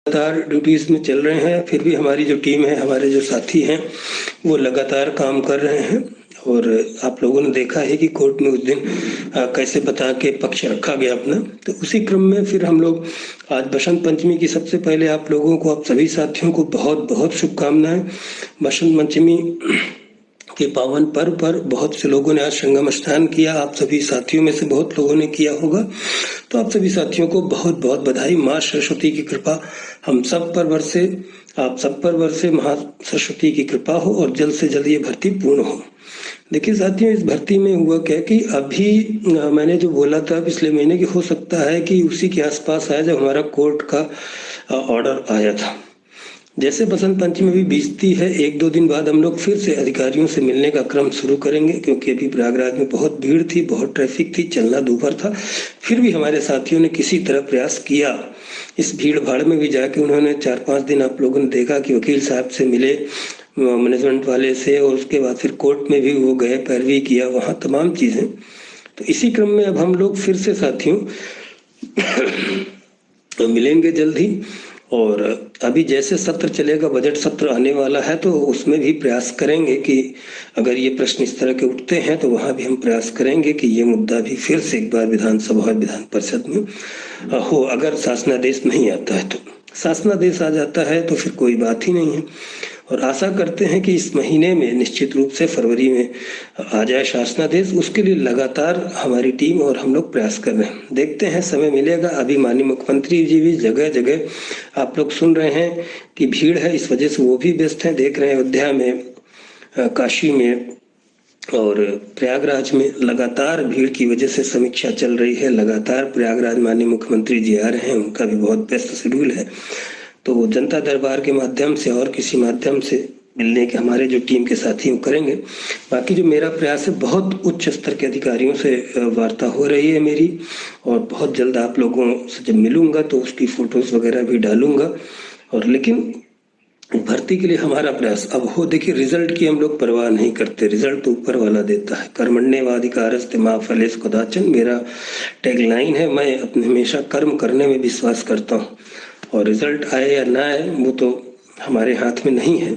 लगातार ड्यूटीज में चल रहे हैं, फिर भी हमारी जो टीम है, हमारे जो साथी हैं, वो लगातार काम कर रहे हैं। और आप लोगों ने देखा है कि कोर्ट में उस दिन कैसे बता के पक्ष रखा गया अपना। तो उसी क्रम में फिर हम लोग आज बसंत पंचमी की सबसे पहले आप लोगों को, आप सभी साथियों को बहुत बहुत शुभकामनाएं। बसंत पंचमी के पावन पर्व पर बहुत से लोगों ने आज संगम स्नान किया। आप सभी साथियों में से बहुत लोगों ने किया होगा, तो आप सभी साथियों को बहुत बहुत बधाई। माँ सरस्वती की कृपा हम सब पर बरसे, आप सब पर बरसे, महा सरस्वती की कृपा हो और जल्द से जल्द ये भर्ती पूर्ण हो। देखिए साथियों, इस भर्ती में हुआ क्या कि अभी मैंने जो बोला था पिछले महीने की, हो सकता है कि उसी के आसपास आया जब हमारा कोर्ट का ऑर्डर आया था। जैसे बसंत पंचमी भी बीतती है, 1-2 दिन बाद हम लोग फिर से अधिकारियों से मिलने का क्रम शुरू करेंगे, क्योंकि अभी प्रयागराज में बहुत भीड़ थी, बहुत ट्रैफिक थी, चलना दोपहर था। फिर भी हमारे साथियों ने किसी तरह प्रयास किया। इस भीड़ भाड़ में भी जाके उन्होंने 4-5 दिन आप लोगों ने देखा कि वकील साहब से मिले, मैनेजमेंट वाले से, और उसके बाद फिर कोर्ट में भी वो गए, पैरवी किया वहाँ, तमाम चीज़ें। तो इसी क्रम में अब हम लोग फिर से साथियों मिलेंगे जल्द ही। और अभी जैसे सत्र चलेगा, बजट सत्र आने वाला है, तो उसमें भी प्रयास करेंगे कि अगर ये प्रश्न इस तरह के उठते हैं तो वहाँ भी हम प्रयास करेंगे कि ये मुद्दा भी फिर से एक बार विधानसभा और विधान परिषद में हो। अगर शासनादेश नहीं आता है तो, शासनादेश आ जाता है तो फिर कोई बात ही नहीं है। और आशा करते हैं कि इस महीने में निश्चित रूप से फरवरी में आ जाए शासनादेश। उसके लिए लगातार हमारी टीम और हम लोग प्रयास कर रहे हैं। देखते हैं, समय मिलेगा। अभी माननीय मुख्यमंत्री जी भी जगह जगह आप लोग सुन रहे हैं कि भीड़ है, इस वजह से वो भी व्यस्त हैं। देख रहे हैं अयोध्या में, काशी में और प्रयागराज में लगातार भीड़ की वजह से समीक्षा चल रही है। लगातार प्रयागराज माननीय मुख्यमंत्री जी आ रहे हैं, उनका भी बहुत व्यस्त शेड्यूल है। तो वो जनता दरबार के माध्यम से और किसी माध्यम से मिलने के हमारे जो टीम के साथी वो करेंगे। बाकी जो मेरा प्रयास है, बहुत उच्च स्तर के अधिकारियों से वार्ता हो रही है मेरी, और बहुत जल्द आप लोगों से जब मिलूंगा तो उसकी फोटोज वगैरह भी डालूंगा। और लेकिन भर्ती के लिए हमारा प्रयास अब हो। देखिए, रिजल्ट की हम लोग परवाह नहीं करते, रिजल्ट तो ऊपर वाला देता है। कर्मण्येवाधिकारस्ते मा फलेषु कदाचन मेरा टैगलाइन है। मैं अपने हमेशा कर्म करने में विश्वास करता हूँ, और रिजल्ट आए या ना आए वो तो हमारे हाथ में नहीं है।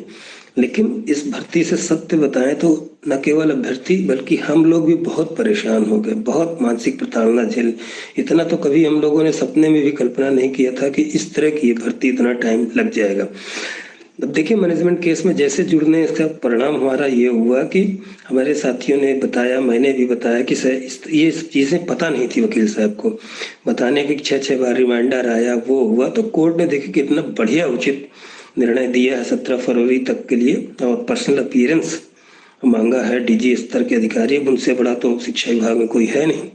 लेकिन इस भर्ती से सत्य बताएं तो न केवल अभ्यर्थी बल्कि हम लोग भी बहुत परेशान हो गए, बहुत मानसिक प्रताड़ना झेल। इतना तो कभी हम लोगों ने सपने में भी कल्पना नहीं किया था कि इस तरह की ये भर्ती इतना टाइम लग जाएगा। अब देखिए, मैनेजमेंट केस में जैसे जुड़ने इसका परिणाम हमारा ये हुआ कि हमारे साथियों ने बताया, मैंने भी बताया कि सर ये चीज़ें पता नहीं थी वकील साहब को बताने की। 6 बार रिमाइंडर आया, वो हुआ। तो कोर्ट ने देखिए कितना बढ़िया उचित निर्णय दिया है 17 फरवरी तक के लिए, और पर्सनल अपीयरेंस मांगा है डीजी स्तर के अधिकारी। उनसे बड़ा तो शिक्षा विभाग में कोई है नहीं।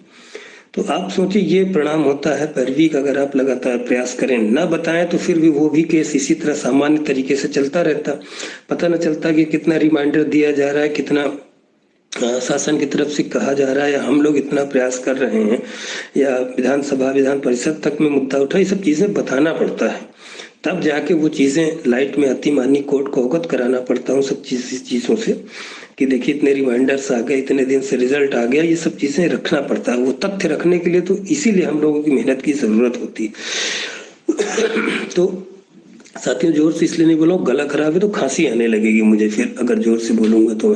तो आप सोचिए, ये परिणाम होता है पैरवी का। अगर आप लगातार प्रयास करें, ना बताएं तो फिर भी वो भी केस इसी तरह सामान्य तरीके से चलता रहता, पता न चलता कि कितना रिमाइंडर दिया जा रहा है, कितना शासन की तरफ से कहा जा रहा है, या हम लोग इतना प्रयास कर रहे हैं, या विधानसभा विधान परिषद तक में मुद्दा उठा। ये सब चीजें बताना पड़ता है, तब जाके वो चीजें लाइट में आती। माननीय कोर्ट को अवगत कराना पड़ता है उन सब चीजों से कि देखिए इतने रिमाइंडर्स आ गए, इतने दिन से रिजल्ट आ गया। ये सब चीजें रखना पड़ता है, वो तथ्य रखने के लिए। तो इसीलिए हम लोगों की मेहनत की जरूरत होती है। तो साथियों, जोर से इसलिए नहीं बोला, गला खराब है तो खांसी आने लगेगी मुझे फिर अगर जोर से बोलूंगा तो,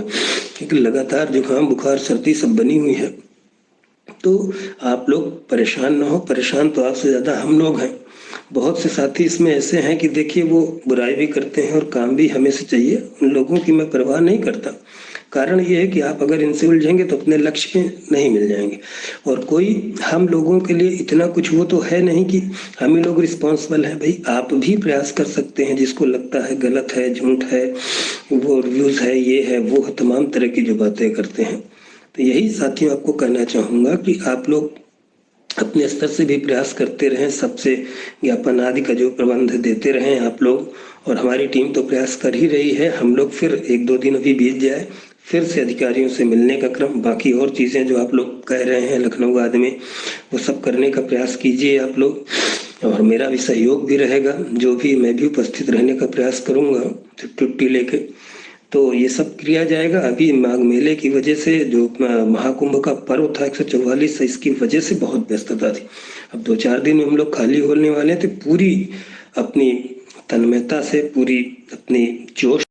क्योंकि लगातार जुकाम बुखार सर्दी सब बनी हुई है। तो आप लोग परेशान ना हो, परेशान तो आपसे ज्यादा हम लोग हैं। बहुत से साथी इसमें ऐसे हैं कि देखिए वो बुराई भी करते हैं और काम भी हमें से चाहिए। उन लोगों की मैं परवाह नहीं करता। कारण ये है कि आप अगर इनसे उलझेंगे तो अपने लक्ष्य में नहीं मिल जाएंगे। और कोई हम लोगों के लिए इतना कुछ वो तो है नहीं कि हम ही लोग रिस्पॉन्सिबल हैं। भाई, आप भी प्रयास कर सकते हैं। जिसको लगता है गलत है, झूठ है, वो रिव्यूज है, ये है वो है, तमाम तरह की जो बातें करते हैं। तो यही साथियों आपको कहना चाहूंगा कि आप लोग अपने स्तर से भी प्रयास करते रहें। सबसे ज्ञापन आदि का जो प्रबंध देते रहें आप लोग, और हमारी टीम तो प्रयास कर ही रही है। हम लोग फिर 1-2 दिन अभी बीत जाए, फिर से अधिकारियों से मिलने का क्रम, बाकी और चीजें जो आप लोग कह रहे हैं लखनऊ आदि में, वो सब करने का प्रयास कीजिए आप लोग। और मेरा भी सहयोग भी रहेगा, जो भी मैं भी उपस्थित रहने का प्रयास करूंगा छुट्टी लेके। तो ये सब किया जाएगा। अभी माघ मेले की वजह से जो महाकुंभ का पर्व था 144, इसकी वजह से बहुत व्यस्तता थी। अब 2-4 दिन में हम लोग खाली होने वाले थे। पूरी अपनी तन्मयता से, पूरी अपनी जोश